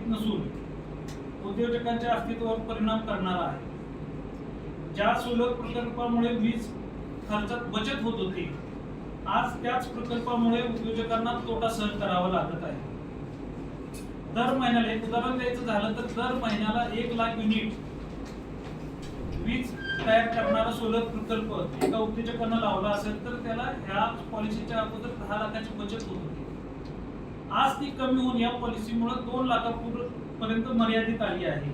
नसून उद्योजकांच्या अस्तित्वावर परिणाम करणारा आहे। ज्या सोलर प्रकल्पामुळे वीज खर्चात बचत होत होती, आज त्याच प्रकल्पामुळे उद्योजकांना तोटा सहन करावा लागत आहे। दर महिन्याला एक उदाहरण द्यायचं झालं तर दर महिन्याला 1 लाख युनिट वीज तयार करणारा सोलर प्रकल्प एका उद्योजकांना लावला असेल तर त्याला ह्या पॉलिसीच्या अगोदर 10 लाखाची बचत होत होती। आज ती कमी होऊन या पॉलिसीमुळे 2 लाखापर्यंत मर्यादित आली आहे।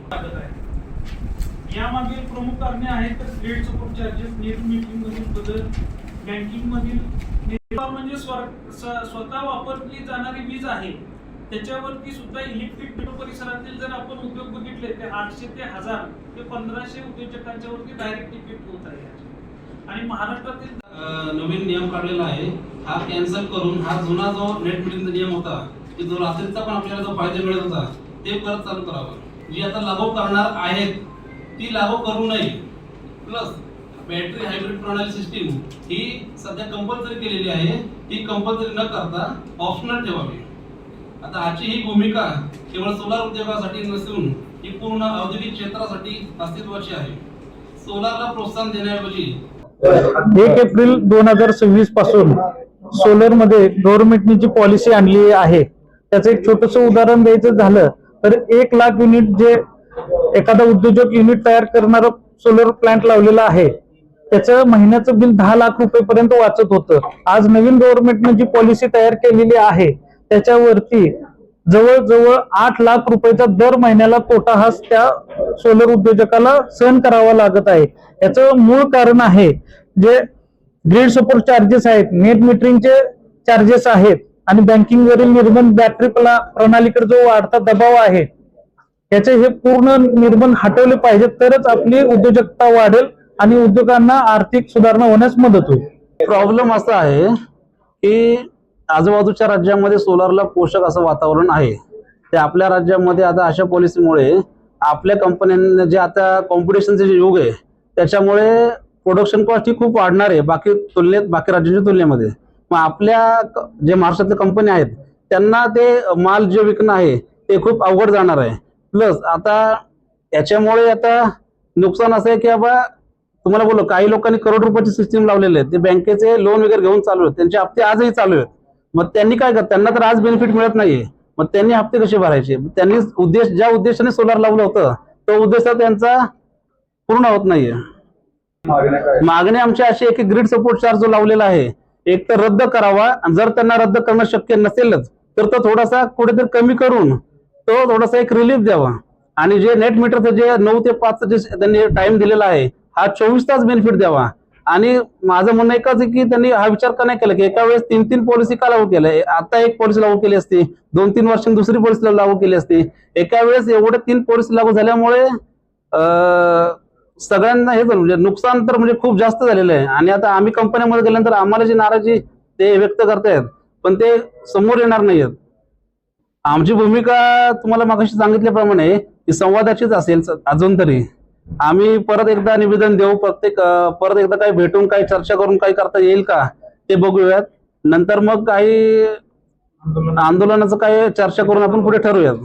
यामागील प्रमुख कारणे आहेत तर grid support charges, net metering मधील बदल, बँकिंग मधील म्हणजे स्वतः वापरली जाणारी वीज आहे त्याच्यावरती सुद्धा इलेक्ट्रिक मीटर परिसरातील जर आपण उद्योग बघितले तर 800 ते 1000 ते 1500 उद्योजकांच्या वरती डायरेक्ट इफेक्ट होत आहे। आणि महाराष्ट्रातील नवीन नियम काढलेला आहे, हा कॅन्सल करून हा जुना जो नेट मीटरिंगचा नियम होता, की जो रात्रीचा पण आपल्याला जो फायदा मिळत होता ते परत चालू करावं। जी आता लागू करणार आहेत ती लागू करू नये। प्लस बॅटरी हायब्रिड प्रणाली सिस्टीम ही सध्या कंपल्सरी केलेली आहे, ती कंपल्सरी न करता ऑप्शनल ठेवावी। आता आजची ही भूमिका केवळ सोलार उद्योगासाठी नसून ही पूर्ण औद्योगिक क्षेत्रासाठी अस्तित्वाची आहे। सोलारला प्रोत्साहन देण्याऐवजी 1 एप्रिल 2026 पासून सोलर मध्ये गव्हर्नमेंटनी जी पॉलिसी आणली आहे त्याचं एक छोटस उदाहरण द्यायचं झालं तर 1 लाख युनिट जे एखादा उद्योजक युनिट तयार करणारा सोलर प्लांट लावलेला आहे त्याचं महिन्याचं बिल 10 लाख रुपयेपर्यंत वाचत होतं। आज नवीन गव्हर्नमेंटने जी पॉलिसी तयार केलेली आहे त्याच्यावरती जवळजवळ 8 लाख रुपयाचा दर महिन्याला तोटा हा त्या सोलर उद्योजकाला सहन करावा लागत आहे। याचं मूळ कारण आहे जे ग्रीड सपोर्ट चार्जेस आहेत, नेट मीटरिंगचे चार्जेस आहेत आणि बँकिंग वरील निर्बंध, बॅटरी प्रणालीकडे जो वाढता दबाव आहे याचे हे पूर्ण निर्बंध हटवले पाहिजेत तरच आपली उद्योजकता वाढेल आणि उद्योगांना आर्थिक सुधारणा होण्यास मदत होईल। प्रॉब्लेम असा आहे की आजूबाजूच्या राज्यामध्ये सोलारला पोषक असं वातावरण आहे, ते आपल्या राज्यामध्ये आता अशा पॉलिसीमुळे आपल्या कंपन्यांना जे आता कॉम्पिटिशनचे जे युग आहे त्याच्यामुळे प्रोडक्शन कॉस्ट ही खूप वाढणार आहे बाकी राज्यांच्या तुलनेमध्ये। मग आपल्या जे महाराष्ट्रातल्या कंपन्या आहेत त्यांना ते माल जे विकणं आहे ते खूप अवघड जाणार आहे। प्लस आता याच्यामुळे आता नुकसान असं आहे की बाबा तुम्हाला बोललो काही लोकांनी करोड रुपयाची सिस्टीम लावलेले आहेत, ते बँकेचे लोन वगैरे घेऊन चालू आहेत, त्यांचे हप्ते आजही चालू आहेत। मग त्यांनी काय करत, त्यांना तर आज बेनिफिट मिळत नाहीये, मग त्यांनी हप्ते कसे भरायचे? त्यांनी ज्या उद्देशाने सोलार लावलं होतं तो उद्देश त्यांचा पूर्ण होत नाहीये। मागणी आमची अशी आहे की ग्रीड सपोर्ट चार्ज जो लावलेला आहे एक तर रद्द करावा, जर त्यांना रद्द करणं शक्य नसेलच तर तो थोडासा कुठेतरी कमी करून तो थोडासा एक रिलीफ द्यावा। आणि जे नेट मीटरचं जे 9 ते 5 जे त्यांनी टाइम दिलेला आहे हा 24 तास बेनिफिट द्यावा। आणि माझं म्हणणं एकच आहे की त्यांनी हा विचार का नाही केला की एका वेळेस 3 पॉलिसी का लागू केल्या, आता एक पॉलिसी लागू केली असती, 2-3 वर्षांनी दुसरी पॉलिसी लागू केली असती। एका वेळेस एवढे 3 पॉलिसी लागू झाल्यामुळे सगळ्यांना हे म्हणजे नुकसान तर म्हणजे खूप जास्त झालेलं आहे। आणि आता आम्ही कंपन्यांमध्ये गेल्यानंतर आम्हाला जी नाराजी ते व्यक्त करतायत पण ते समोर येणार नाहीयेत। आमची भूमिका तुम्हाला मागाशी सांगितल्याप्रमाणे ही संवादाचीच असेल अजून तरी। आम्ही परत एकदा निवेदन देऊ, परत एकदा काही भेटून काही चर्चा करून काही करता येईल का ते बघूयात, नंतर मग काही आंदोलनाचं काही चर्चा करून आपण पुढे ठरवूयात।